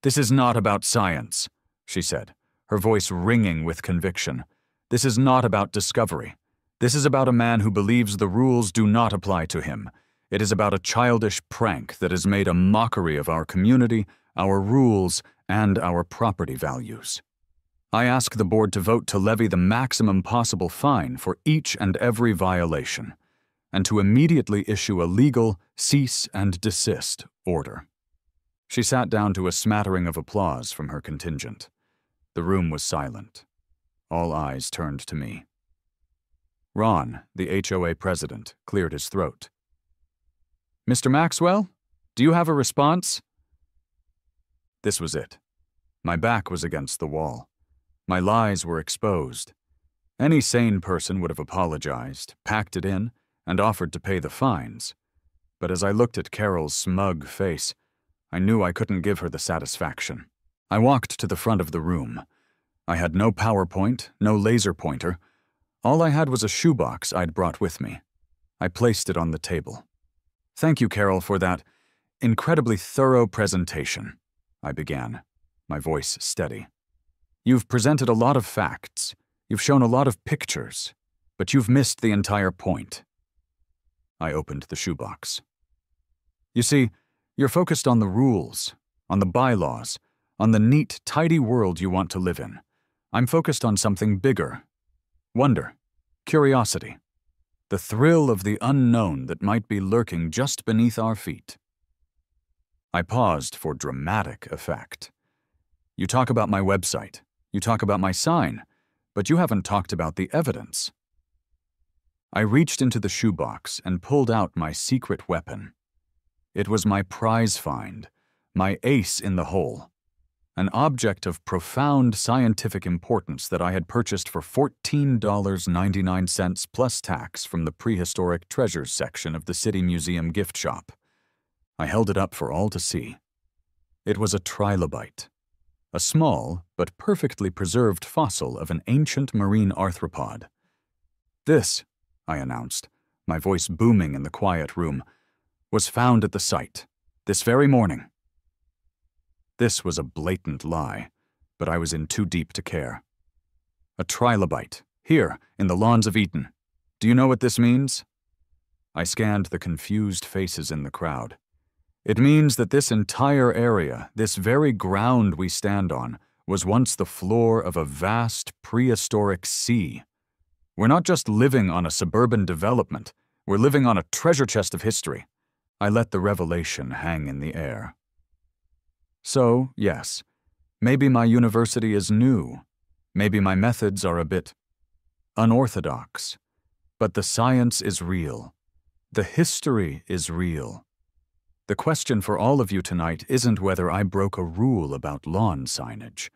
"This is not about science," she said, her voice ringing with conviction. "This is not about discovery. This is about a man who believes the rules do not apply to him. It is about a childish prank that has made a mockery of our community, our rules, and our property values. I ask the board to vote to levy the maximum possible fine for each and every violation, and to immediately issue a legal cease and desist order." She sat down to a smattering of applause from her contingent. The room was silent. All eyes turned to me. Ron, the HOA president, cleared his throat. "Mr. Maxwell, do you have a response?" This was it. My back was against the wall. My lies were exposed. Any sane person would have apologized, packed it in, and offered to pay the fines. But as I looked at Carol's smug face, I knew I couldn't give her the satisfaction. I walked to the front of the room. I had no PowerPoint, no laser pointer. All I had was a shoebox I'd brought with me. I placed it on the table. "Thank you, Carol, for that incredibly thorough presentation," I began, my voice steady. "You've presented a lot of facts. You've shown a lot of pictures, but you've missed the entire point." I opened the shoebox. "You see, you're focused on the rules, on the bylaws, on the neat, tidy world you want to live in. I'm focused on something bigger. Wonder, curiosity, the thrill of the unknown that might be lurking just beneath our feet." I paused for dramatic effect. "You talk about my website, you talk about my sign, but you haven't talked about the evidence." I reached into the shoebox and pulled out my secret weapon. It was my prize find, my ace in the hole. An object of profound scientific importance that I had purchased for $14.99 plus tax from the prehistoric treasures section of the City Museum gift shop. I held it up for all to see. It was a trilobite, a small but perfectly preserved fossil of an ancient marine arthropod. "This," I announced, my voice booming in the quiet room, "was found at the site, this very morning." This was a blatant lie, but I was in too deep to care. "A trilobite, here, in the lawns of Eton. Do you know what this means?" I scanned the confused faces in the crowd. "It means that this entire area, this very ground we stand on, was once the floor of a vast prehistoric sea. We're not just living on a suburban development, we're living on a treasure chest of history." I let the revelation hang in the air. So, yes, maybe my university is new. Maybe my methods are a bit unorthodox. But the science is real. The history is real. The question for all of you tonight isn't whether I broke a rule about lawn signage.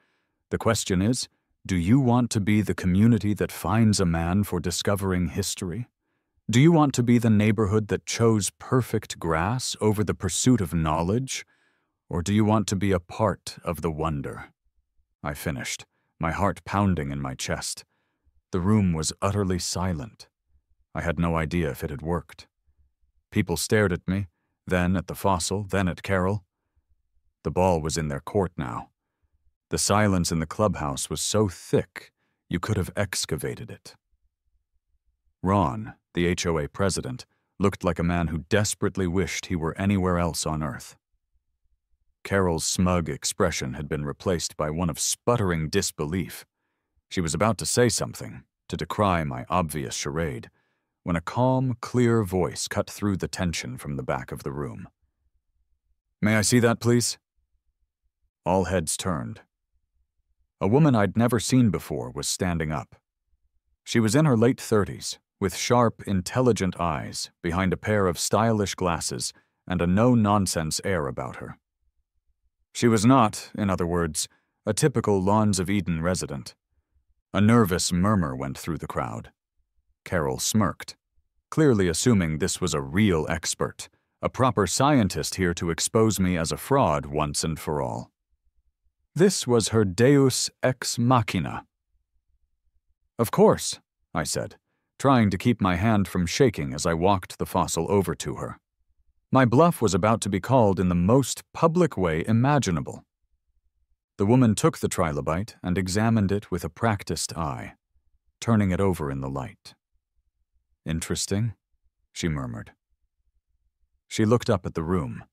The question is, do you want to be the community that finds a man for discovering history? Do you want to be the neighborhood that chose perfect grass over the pursuit of knowledge? Or do you want to be a part of the wonder? I finished, my heart pounding in my chest. The room was utterly silent. I had no idea if it had worked. People stared at me, then at the fossil, then at Carol. The ball was in their court now. The silence in the clubhouse was so thick, you could have excavated it. Ron, the HOA president, looked like a man who desperately wished he were anywhere else on Earth. Carol's smug expression had been replaced by one of sputtering disbelief. She was about to say something, to decry my obvious charade, when a calm, clear voice cut through the tension from the back of the room. "May I see that, please?" All heads turned. A woman I'd never seen before was standing up. She was in her late 30s, with sharp, intelligent eyes behind a pair of stylish glasses and a no-nonsense air about her. She was not, in other words, a typical Lawns of Eden resident. A nervous murmur went through the crowd. Carol smirked, clearly assuming this was a real expert, a proper scientist here to expose me as a fraud once and for all. This was her deus ex machina. "Of course," I said, trying to keep my hand from shaking as I walked the fossil over to her. My bluff was about to be called in the most public way imaginable. The woman took the trilobite and examined it with a practiced eye, turning it over in the light. "Interesting," she murmured. She looked up at the room.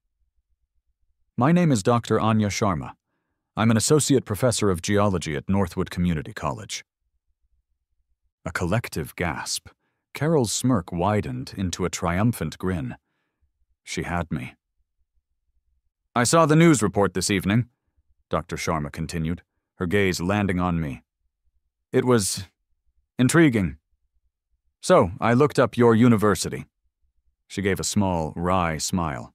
"My name is Dr. Anya Sharma. I'm an associate professor of geology at Northwood Community College." A collective gasp. Carol's smirk widened into a triumphant grin. She had me. "I saw the news report this evening," Dr. Sharma continued, her gaze landing on me. "It was intriguing. So, I looked up your university." She gave a small, wry smile.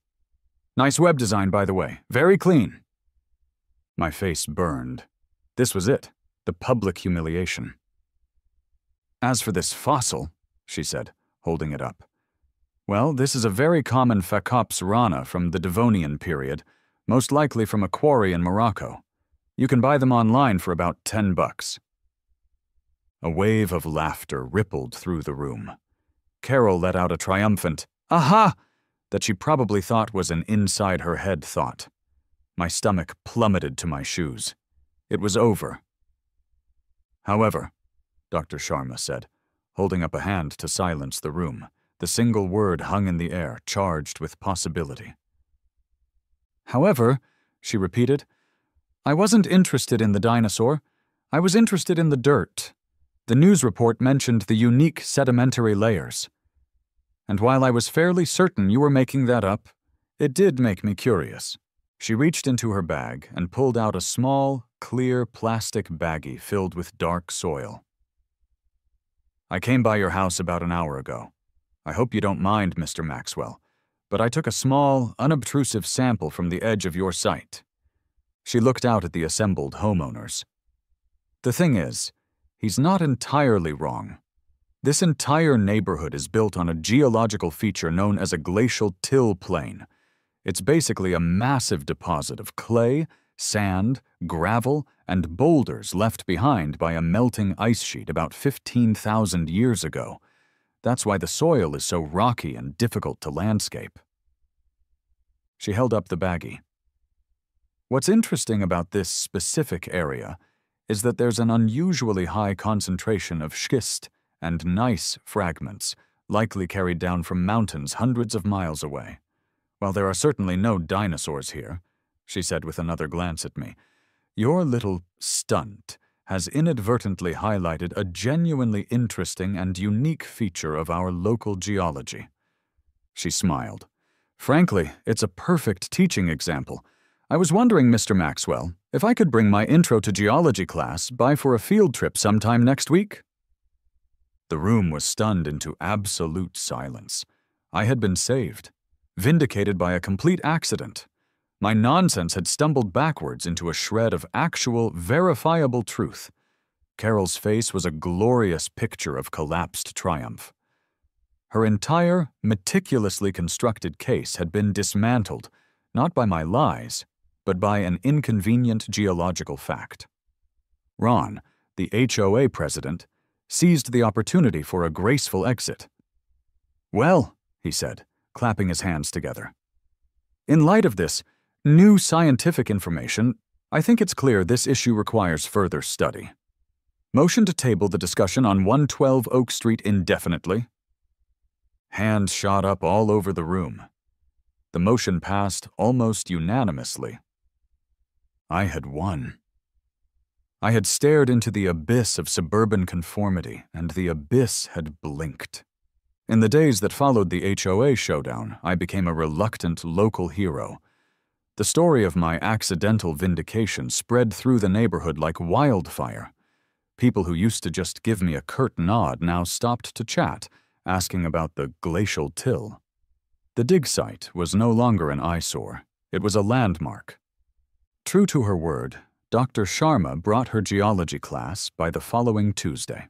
"Nice web design, by the way. Very clean." My face burned. This was it, the public humiliation. "As for this fossil," she said, holding it up, "well, this is a very common Phacops rana from the Devonian period, most likely from a quarry in Morocco. You can buy them online for about $10. A wave of laughter rippled through the room. Carol let out a triumphant, "Aha!" that she probably thought was an inside-her-head thought. My stomach plummeted to my shoes. It was over. "However," Dr. Sharma said, holding up a hand to silence the room, the single word hung in the air, charged with possibility. "However," she repeated, "I wasn't interested in the dinosaur. I was interested in the dirt. The news report mentioned the unique sedimentary layers. And while I was fairly certain you were making that up, it did make me curious." She reached into her bag and pulled out a small, clear plastic baggie filled with dark soil. "I came by your house about an hour ago. I hope you don't mind, Mr. Maxwell, but I took a small, unobtrusive sample from the edge of your site." She looked out at the assembled homeowners. "The thing is, he's not entirely wrong. This entire neighborhood is built on a geological feature known as a glacial till plain. It's basically a massive deposit of clay, sand, gravel, and boulders left behind by a melting ice sheet about 15,000 years ago. That's why the soil is so rocky and difficult to landscape." She held up the baggie. "What's interesting about this specific area is that there's an unusually high concentration of schist and gneiss fragments, likely carried down from mountains hundreds of miles away. While there are certainly no dinosaurs here," she said with another glance at me, "your little stunt has inadvertently highlighted a genuinely interesting and unique feature of our local geology." She smiled. "Frankly, it's a perfect teaching example. I was wondering, Mr. Maxwell, if I could bring my Intro to Geology class by for a field trip sometime next week?" The room was stunned into absolute silence. I had been saved. Vindicated by a complete accident. My nonsense had stumbled backwards into a shred of actual, verifiable truth. Carol's face was a glorious picture of collapsed triumph. Her entire, meticulously constructed case had been dismantled, not by my lies, but by an inconvenient geological fact. Ron, the HOA president, seized the opportunity for a graceful exit. "Well," he said, clapping his hands together, "in light of this new scientific information, I think it's clear this issue requires further study. Motion to table the discussion on 112 Oak Street indefinitely." Hands shot up all over the room. The motion passed almost unanimously. I had won. I had stared into the abyss of suburban conformity, and the abyss had blinked. In the days that followed the HOA showdown, I became a reluctant local hero. The story of my accidental vindication spread through the neighborhood like wildfire. People who used to just give me a curt nod now stopped to chat, asking about the glacial till. The dig site was no longer an eyesore. It was a landmark. True to her word, Dr. Sharma brought her geology class by the following Tuesday.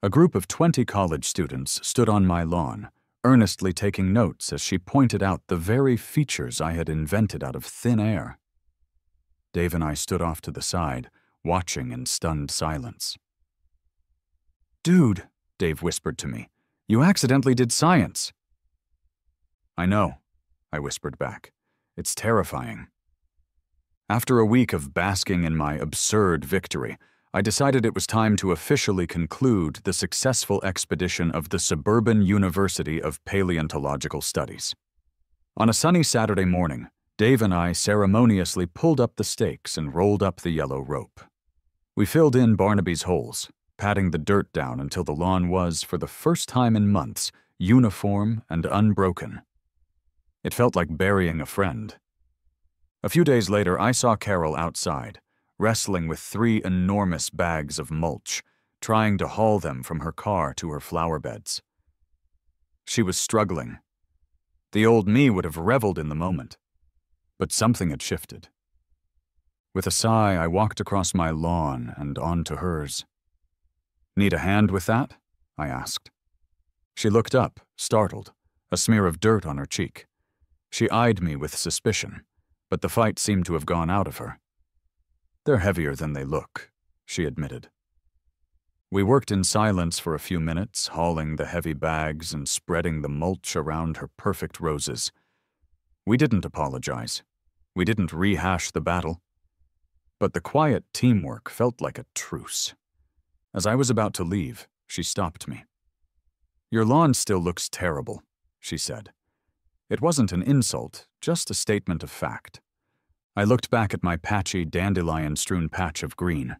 A group of 20 college students stood on my lawn, earnestly taking notes as she pointed out the very features I had invented out of thin air. Dave and I stood off to the side, watching in stunned silence. "Dude," Dave whispered to me, "you accidentally did science." "I know," I whispered back. "It's terrifying." After a week of basking in my absurd victory, I decided it was time to officially conclude the successful expedition of the Suburban University of Paleontological Studies. On a sunny Saturday morning, Dave and I ceremoniously pulled up the stakes and rolled up the yellow rope. We filled in Barnaby's holes, patting the dirt down until the lawn was, for the first time in months, uniform and unbroken. It felt like burying a friend. A few days later, I saw Carol outside, wrestling with 3 enormous bags of mulch, trying to haul them from her car to her flower beds. She was struggling. The old me would have reveled in the moment, but something had shifted. With a sigh, I walked across my lawn and onto hers. "Need a hand with that?" I asked. She looked up, startled, a smear of dirt on her cheek. She eyed me with suspicion, but the fight seemed to have gone out of her. "They're heavier than they look," she admitted. We worked in silence for a few minutes, hauling the heavy bags and spreading the mulch around her perfect roses. We didn't apologize. We didn't rehash the battle. But the quiet teamwork felt like a truce. As I was about to leave, she stopped me. "Your lawn still looks terrible," she said. It wasn't an insult, just a statement of fact. I looked back at my patchy, dandelion-strewn patch of green.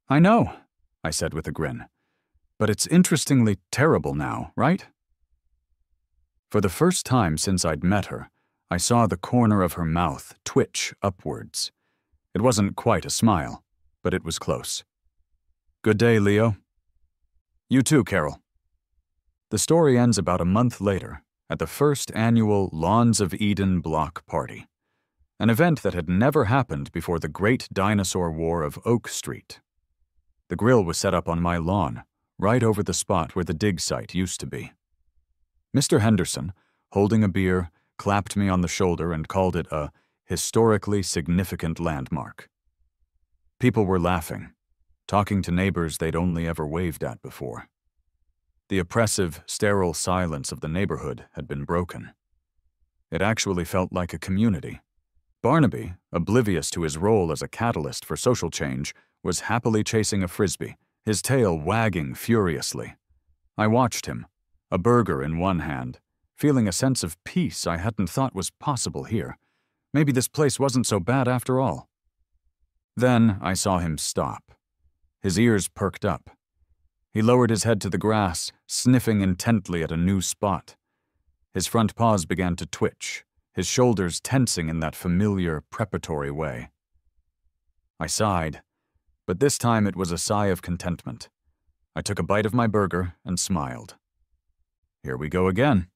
"I know," I said with a grin. "But it's interestingly terrible now, right?" For the first time since I'd met her, I saw the corner of her mouth twitch upwards. It wasn't quite a smile, but it was close. "Good day, Leo." "You too, Carol." The story ends about a month later, at the first annual Lawns of Eden block party, an event that had never happened before the great dinosaur war of Oak Street. The grill was set up on my lawn, right over the spot where the dig site used to be. Mr. Henderson, holding a beer, clapped me on the shoulder and called it a historically significant landmark. People were laughing, talking to neighbors they'd only ever waved at before. The oppressive, sterile silence of the neighborhood had been broken. It actually felt like a community. Barnaby, oblivious to his role as a catalyst for social change, was happily chasing a frisbee, his tail wagging furiously. I watched him, a burger in one hand, feeling a sense of peace I hadn't thought was possible here. Maybe this place wasn't so bad after all. Then I saw him stop. His ears perked up. He lowered his head to the grass, sniffing intently at a new spot. His front paws began to twitch, his shoulders tensing in that familiar, preparatory way. I sighed, but this time it was a sigh of contentment. I took a bite of my burger and smiled. Here we go again.